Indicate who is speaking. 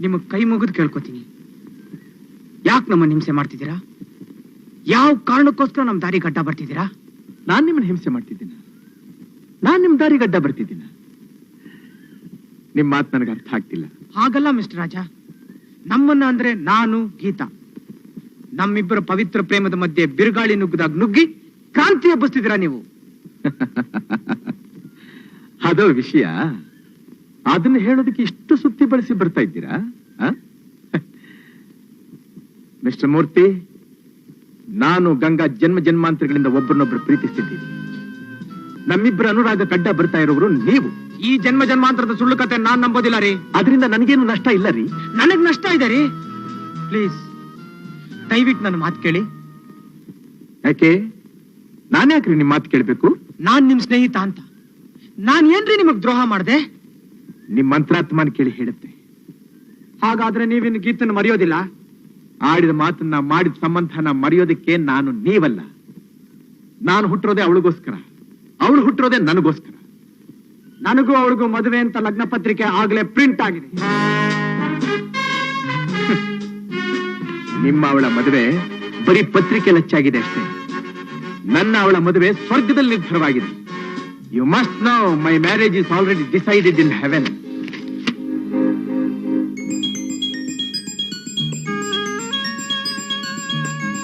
Speaker 1: ನಿಮಗ್ ಕೈ ಮುಗಿದು ಕೇಳ್ಕೊತೀನಿ, ಯಾಕೆ ನಮ್ಮನ್ನ ಹಿಂಸೆ ಮಾಡ್ತಿದ್ದೀರಾ? ಯಾವ ಕಾರಣಕ್ಕೋಸ್ಕರ ನಮ್ ದಾರಿ ಗಡ್ಡ ಬರ್ತಿದ್ದೀರಾ?
Speaker 2: ನಾನ್ ನಿಮ್ಮನ್ನ ಹಿಂಸೆ ಮಾಡ್ತಿದ್ದೀನ? ನಾನ್ ನಿಮ್ ದಾರಿ ಗಡ್ಡ ಬರ್ತಿದ್ದೀನ? ನಿಮ್ ಮಾತು ನನಗೆ ಅರ್ಥ ಆಗ್ತಿಲ್ಲ.
Speaker 1: ಹಾಗಲ್ಲ ಮಿಸ್ಟರ್ ರಾಜ, ನಮ್ಮನ್ನ ಅಂದ್ರೆ ನಾನು ಗೀತಾ, ನಮ್ಮಿಬ್ಬರ ಪವಿತ್ರ ಪ್ರೇಮದ ಮಧ್ಯೆ ಬಿರುಗಾಳಿ ನುಗ್ಗದಾಗ ನುಗ್ಗಿ ಕ್ರಾಂತಿ ಹಬ್ಬಿಸ್ತಿದ್ದೀರಾ ನೀವು.
Speaker 2: ಅದೋ ವಿಷಯ, ಅದನ್ನ ಹೇಳೋದಕ್ಕೆ ಇಷ್ಟು ಸುತ್ತಿ ಬಳಸಿ ಬರ್ತಾ ಇದ್ದೀರಾ? ಮಿಸ್ಟರ್ ಮೂರ್ತಿ, ನಾನು ಗಂಗಾ ಜನ್ಮ ಜನ್ಮಾಂತರಗಳಿಂದ ಒಬ್ಬರನ್ನೊಬ್ರು ಪ್ರೀತಿಸ್ತಿದ್ದೀನಿ. ನಮ್ಮಿಬ್ಬರ ಅನುರಾಗ ಗಡ್ಡ ಬರ್ತಾ ಇರೋರು ನೀವು.
Speaker 1: ಈ ಜನ್ಮ ಜನ್ಮಾಂತರದ ಸುಳ್ಳು ಕತೆ ನಾನ್ ನಂಬೋದಿಲ್ಲ ರೀ.
Speaker 2: ಅದರಿಂದ ನನಗೇನು ನಷ್ಟ ಇಲ್ಲ ರೀ.
Speaker 1: ನನಗ್ ನಷ್ಟ ಇದೆ ರೀ. ಪ್ಲೀಸ್ ದಯವಿಟ್ಟು ನನ್ನ ಮಾತು ಕೇಳಿ.
Speaker 2: ಯಾಕೆ? ನಾನ್ ಯಾಕ್ರಿ ನಿಮ್ ಮಾತು ಕೇಳ್ಬೇಕು?
Speaker 1: ನಾನ್ ನಿಮ್ ಸ್ನೇಹಿತ ಅಂತ. ನಾನ್ ಏನ್ರಿ ನಿಮಗ್ ದ್ರೋಹ ಮಾಡ್ದೆ?
Speaker 2: ನಿಮ್ ಮಂತ್ರಾತ್ಮನ್ ಕೇಳಿ ಹೇಳುತ್ತೆ.
Speaker 1: ಹಾಗಾದ್ರೆ ನೀವಿನ್ನು ಗೀತನ್ನು ಮರೆಯೋದಿಲ್ಲ?
Speaker 2: ಆಡಿದ ಮಾತನ್ನ, ಮಾಡಿದ ಸಂಬಂಧನ ಮರೆಯೋದಕ್ಕೆ ನಾನು ನೀವಲ್ಲ. ನಾನು ಹುಟ್ಟಿರೋದೇ ಅವಳಿಗೋಸ್ಕರ, ಅವಳು ಹುಟ್ಟಿರೋದೇ ನನಗೋಸ್ಕರ.
Speaker 1: ನನಗೂ ಅವಳಿಗೂ ಮದುವೆ ಅಂತ ಲಗ್ನ ಪತ್ರಿಕೆ ಆಗ್ಲೇ ಪ್ರಿಂಟ್ ಆಗಿದೆ.
Speaker 2: ನಿಮ್ಮ ಅವಳ ಮದುವೆ ಬರೀ ಪತ್ರಿಕೆ ಲಚ್ಚಾಗಿದೆ ಅಷ್ಟೇ. ನನ್ನ ಅವಳ ಮದುವೆ ಸ್ವರ್ಗದಲ್ಲಿ ನಿರ್ಧಾರವಾಗಿದೆ. You must know my marriage is already decided in Heaven.